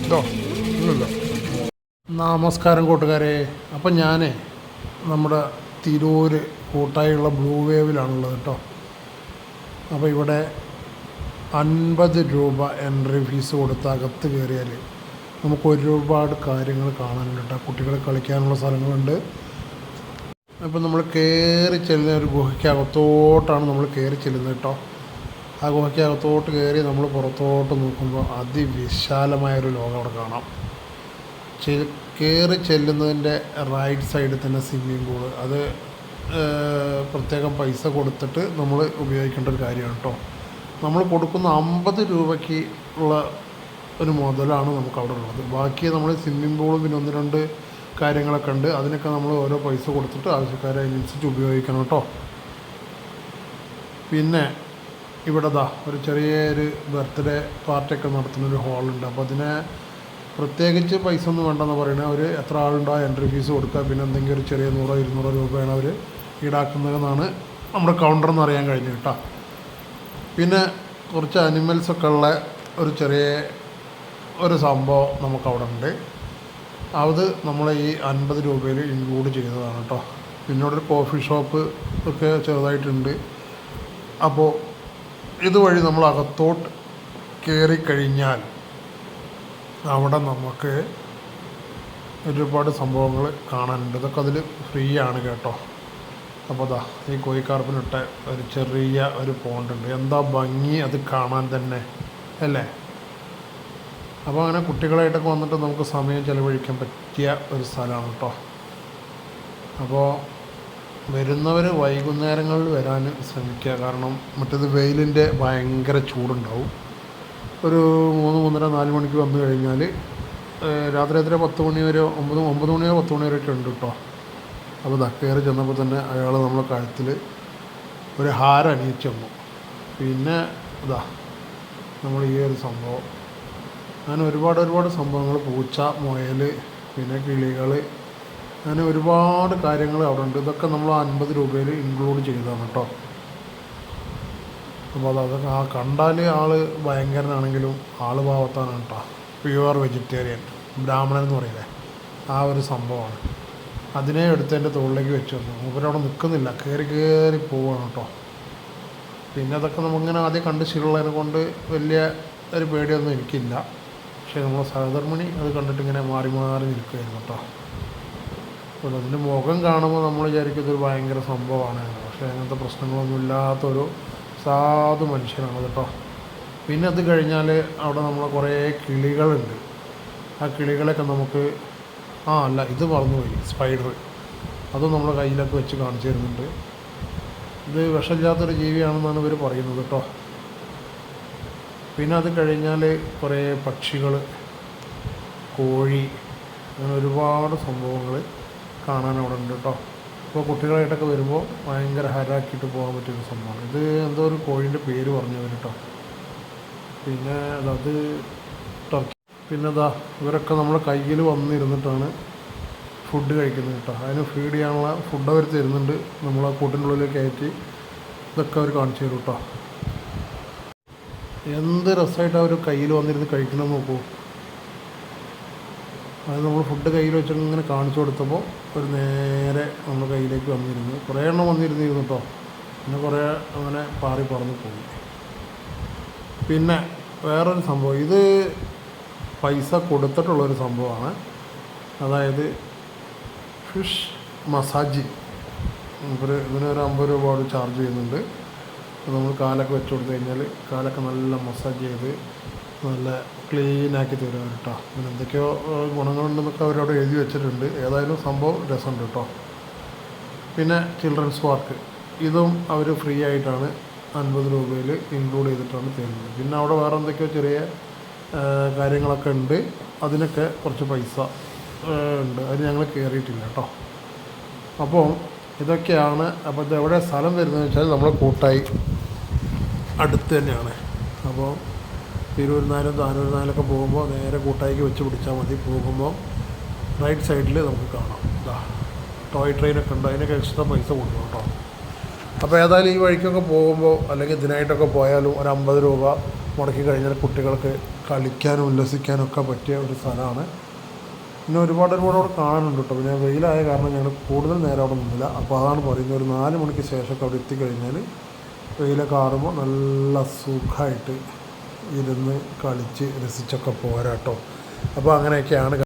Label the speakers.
Speaker 1: ഇതോ ഇല്ലല്ലോ. നമസ്കാരം കൂട്ടുകാരെ. അപ്പം ഞാൻ നമ്മുടെ തിരൂർ കൂട്ടായുള്ള ബ്ലൂ വേവിലാണുള്ളത് കേട്ടോ. അപ്പോൾ ഇവിടെ 50 രൂപ എൻട്രി ഫീസ് കൊടുത്ത് അകത്ത് കയറിയാൽ നമുക്ക് ഒരുപാട് കാര്യങ്ങൾ കാണാനുണ്ട് കേട്ടോ. കുട്ടികൾ കളിക്കാനുള്ള സ്ഥലങ്ങളുണ്ട്. അപ്പം നമ്മൾ കയറി ചെല്ലുന്ന ഒരു ഗുഹയ്ക്കകത്തോട്ടാണ് നമ്മൾ കയറി ചെല്ലുന്നത് കേട്ടോ. ആ ഗുഹയ്ക്കകത്തോട്ട് കയറി നമ്മൾ പുറത്തോട്ട് നോക്കുമ്പോൾ അതിവിശാലമായൊരു ലോകം അവിടെ കാണാം. കയറി ചെല്ലുന്നതിൻ്റെ റൈറ്റ് സൈഡിൽ തന്നെ സ്വിമ്മിംഗ് പൂള്. അത് പ്രത്യേകം പൈസ കൊടുത്തിട്ട് നമ്മൾ ഉപയോഗിക്കേണ്ട ഒരു കാര്യമാണ് കേട്ടോ. നമ്മൾ കൊടുക്കുന്ന 50 രൂപയ്ക്ക് ഉള്ള ഒരു മുതലാണ് നമുക്കവിടെ ഉള്ളത്. ബാക്കി നമ്മൾ സ്വിമ്മിംഗ് പൂളും പിന്നെ 1-2 കാര്യങ്ങളൊക്കെ ഉണ്ട്. അതിനൊക്കെ നമ്മൾ ഓരോ പൈസ കൊടുത്തിട്ട് ആവശ്യക്കാരെ അതിനനുസരിച്ച് ഉപയോഗിക്കണം കേട്ടോ. പിന്നെ ഇവിടെ ഒരു ചെറിയൊരു ബർത്ത്ഡേ പാർട്ടിയൊക്കെ നടത്തുന്നൊരു ഹാളുണ്ട്. അപ്പോൾ അതിനെ പ്രത്യേകിച്ച് പൈസ ഒന്നും വേണ്ടെന്ന് പറയുന്നത്. അവർ എത്ര ആളുണ്ടോ എൻട്രി ഫീസ് കൊടുക്കുക, പിന്നെ എന്തെങ്കിലും ഒരു ചെറിയ 100-200 രൂപയാണ് അവർ ഈടാക്കുന്നതെന്നാണ് നമ്മുടെ കൗണ്ടറിൽ നിന്ന് അറിയാൻ കഴിഞ്ഞു കേട്ടോ. പിന്നെ കുറച്ച് അനിമൽസൊക്കെ ഉള്ള ഒരു ചെറിയ ഒരു സംഭവം നമുക്കവിടെ ഉണ്ട്. അത് നമ്മൾ ഈ 50 രൂപയിൽ ഇൻക്ലൂഡ് ചെയ്തതാണ് കേട്ടോ. പിന്നെ ഇവിടെ ഒരു കോഫി ഷോപ്പ് ഒക്കെ ചെറുതായിട്ടുണ്ട്. അപ്പോൾ ഇതുവഴി നമ്മൾ അകത്തോട്ട് കയറിക്കഴിഞ്ഞാൽ അവിടെ നമുക്ക് ഒരുപാട് സംഭവങ്ങൾ കാണാനുണ്ട്. ഇതൊക്കെ അതിൽ ഫ്രീ ആണ് കേട്ടോ. അപ്പോൾ ഈ കോഴിക്കാർപ്പിനിട്ട ഒരു ചെറിയ ഒരു പോണ്ടുണ്ട്. എന്താ ഭംഗി അത് കാണാൻ തന്നെ അല്ലേ. അപ്പോൾ അങ്ങനെ കുട്ടികളായിട്ടൊക്കെ വന്നിട്ട് നമുക്ക് സമയം ചിലവഴിക്കാൻ പറ്റിയ ഒരു സ്ഥലമാണ് കേട്ടോ. അപ്പോൾ വരുന്നവർ വൈകുന്നേരങ്ങളിൽ വരാൻ ശ്രമിക്കുക. കാരണം മറ്റേത് വെയിലിൻ്റെ ഭയങ്കര ചൂടുണ്ടാവും. ഒരു 3-3:30-4 മണിക്ക് വന്നു കഴിഞ്ഞാൽ രാത്രി 10 മണി വരെ 9 മണി വരെ 10 മണി വരെ ഒക്കെ ഉണ്ട് കേട്ടോ. അപ്പോൾ കയറി ചെന്നപ്പോൾ തന്നെ അയാൾ നമ്മളെ കഴുത്തിൽ ഒരു ഹാരം അണിയിച്ചു തന്നു. പിന്നെ നമ്മൾ ഈ ഒരു സംഭവം അങ്ങനെ ഒരുപാട് സംഭവങ്ങൾ, പൂച്ച, മുയൽ, പിന്നെ കിളികൾ, അങ്ങനെ ഒരുപാട് കാര്യങ്ങൾ അവിടെ ഉണ്ട്. ഇതൊക്കെ നമ്മൾ 50 രൂപയിൽ ഇൻക്ലൂഡ് ചെയ്തതാണ് കേട്ടോ. അപ്പോൾ അതൊക്കെ കണ്ടാൽ ആൾ ഭയങ്കരനാണെങ്കിലും ആൾ ഭാവത്താനാണ് കേട്ടോ. പ്യുവർ വെജിറ്റേറിയൻ ബ്രാഹ്മണൻ എന്ന് പറയില്ലേ, ആ ഒരു സംഭവമാണ്. അതിനെ എടുത്ത് എൻ്റെ തോളിലേക്ക് വെച്ച് തന്നു. മൂപ്പരവിടെ നിൽക്കുന്നില്ല, കയറി പോവുകയാണ് കേട്ടോ. പിന്നെ അതൊക്കെ നമുക്കിങ്ങനെ ആദ്യം കണ്ട് ശീലമുള്ളതിനെ കൊണ്ട് വലിയ ഒരു പേടിയൊന്നും എനിക്കില്ല. പക്ഷേ നമ്മളെ സഹധർമ്മിണി അത് കണ്ടിട്ട് ഇങ്ങനെ മാറി നിൽക്കുകയായിരുന്നു കേട്ടോ. അപ്പോൾ അതിൻ്റെ മുഖം കാണുമ്പോൾ നമ്മൾ വിചാരിക്കും ഇതൊരു ഭയങ്കര സംഭവമാണ്. പക്ഷേ അങ്ങനത്തെ പ്രശ്നങ്ങളൊന്നും ഇല്ലാത്തൊരു സാധു മനുഷ്യനാണ് കേട്ടോ. പിന്നെ അത് കഴിഞ്ഞാൽ അവിടെ നമ്മളെ കുറേ കിളികളുണ്ട്. ആ കിളികളൊക്കെ നമുക്ക് അല്ല ഇത് മറന്നുപോയി, സ്പൈഡർ. അതും നമ്മുടെ കയ്യിലൊക്കെ വെച്ച് കാണിച്ചു തരുന്നുണ്ട്. ഇത് വിഷമില്ലാത്തൊരു ജീവിയാണെന്നാണ് ഇവർ പറയുന്നത് കേട്ടോ. പിന്നെ അത് കഴിഞ്ഞാൽ കുറേ പക്ഷികൾ, കോഴി, അങ്ങനെ ഒരുപാട് സംഭവങ്ങൾ കാണാൻ അവിടെ ഉണ്ട് കേട്ടോ. അപ്പോൾ കുട്ടികളായിട്ടൊക്കെ വരുമ്പോൾ ഭയങ്കര ഹരാക്കിയിട്ട് പോകാൻ പറ്റിയൊരു സംഭവമാണ്. ഇത് എന്തോ ഒരു കോഴീൻ്റെ പേര് പറഞ്ഞവർ കേട്ടോ. പിന്നെ അത് ടർക്കി. പിന്നെ ഇവരൊക്കെ നമ്മുടെ കയ്യിൽ വന്നിരുന്നിട്ടാണ് ഫുഡ് കഴിക്കുന്നത് കേട്ടോ. അതിന് ഫീഡ് ചെയ്യാനുള്ള ഫുഡ് അവർ തരുന്നുണ്ട്. നമ്മൾ ആ കൂട്ടിൻ്റെ ഉള്ളിലേക്ക് കയറ്റി ഇതൊക്കെ അവർ കാണിച്ചു തരും കേട്ടോ. എന്ത് രസമായിട്ട് അവർ കയ്യിൽ വന്നിരുന്ന് കഴിക്കണമെന്ന് നോക്കൂ. അത് നമ്മൾ ഫുഡ് കയ്യിൽ വെച്ചിട്ട് ഇങ്ങനെ കാണിച്ചു കൊടുത്തപ്പോൾ ഒരു നേരെ നമ്മുടെ കയ്യിലേക്ക് വന്നിരുന്നു. കുറേ എണ്ണം വന്നിരുന്നിരുന്നു കേട്ടോ. പിന്നെ കുറേ അങ്ങനെ പാറി പറന്ന് പോയി. പിന്നെ വേറൊരു സംഭവം, ഇത് പൈസ കൊടുത്തിട്ടുള്ളൊരു സംഭവമാണ്. അതായത് ഫിഷ് മസാജിങ്. ഇതിനൊരു 50 രൂപ ചാർജ് ചെയ്യുന്നുണ്ട്. നമ്മൾ കാലൊക്കെ വെച്ച് കൊടുത്തു കഴിഞ്ഞാൽ കാലൊക്കെ നല്ല മസാജ് ചെയ്ത് നല്ല ക്ലീനാക്കി തരും കേട്ടോ. പിന്നെ എന്തൊക്കെയോ ഗുണങ്ങളുണ്ടെന്നൊക്കെ അവരവിടെ എഴുതി വെച്ചിട്ടുണ്ട്. ഏതായാലും സംഭവം രസമുണ്ട് കേട്ടോ. പിന്നെ ചിൽഡ്രൻസ് പാർക്ക്, ഇതും അവർ ഫ്രീ ആയിട്ടാണ് 50 രൂപയിൽ ഇൻക്ലൂഡ് ചെയ്തിട്ടാണ് തരുന്നത്. പിന്നെ അവിടെ വേറെ എന്തൊക്കെയോ ചെറിയ കാര്യങ്ങളൊക്കെ ഉണ്ട്. അതിനൊക്കെ കുറച്ച് പൈസ ഉണ്ട്. അത് ഞങ്ങൾ കയറിയിട്ടില്ല കേട്ടോ. അപ്പോൾ ഇതൊക്കെയാണ്. അപ്പോൾ ഇത് എവിടെ സ്ഥലം വരുന്നതെന്ന് വെച്ചാൽ നമ്മളെ കൂട്ടായി അടുത്ത് തന്നെയാണ്. അപ്പോൾ തിരൂരിനാലും താനൂരിനാലൊക്കെ പോകുമ്പോൾ നേരെ കൂട്ടായിക്ക് വെച്ച് പിടിച്ചാൽ മതി. പോകുമ്പോൾ റൈറ്റ് സൈഡിൽ നമുക്ക് കാണാം ടോയ് ട്രെയിനൊക്കെ ഉണ്ട്. അതിനൊക്കെ എക്സ്ട്രാ പൈസ കൊടുക്കണം കേട്ടോ. അപ്പോൾ ഏതായാലും ഈ വഴിക്കൊക്കെ പോകുമ്പോൾ അല്ലെങ്കിൽ ഇതിനായിട്ടൊക്കെ പോയാലും ഒരു 50 രൂപ മുടക്കി കഴിഞ്ഞാൽ കുട്ടികൾക്ക് കളിക്കാനും ഉല്ലസിക്കാനും ഒക്കെ പറ്റിയ ഒരു സ്ഥലമാണ്. പിന്നെ ഒരുപാട് അവിടെ കാണാനുണ്ട് കേട്ടോ. പിന്നെ വെയിലായ കാരണം ഞങ്ങൾ കൂടുതൽ നേരം അവിടെ നിന്നില്ല. അപ്പോൾ അതാണ് പറയുന്നത്, ഒരു 4 മണിക്ക് ശേഷമൊക്കെ അവിടെ എത്തിക്കഴിഞ്ഞാൽ വെയിലൊക്കെ ആറുമ്പോൾ നല്ല സുഖമായിട്ട് ഇരുന്ന് കളിച്ച് രസിച്ചൊക്കെ പോരാട്ടോ. അപ്പോൾ അങ്ങനെയൊക്കെയാണ്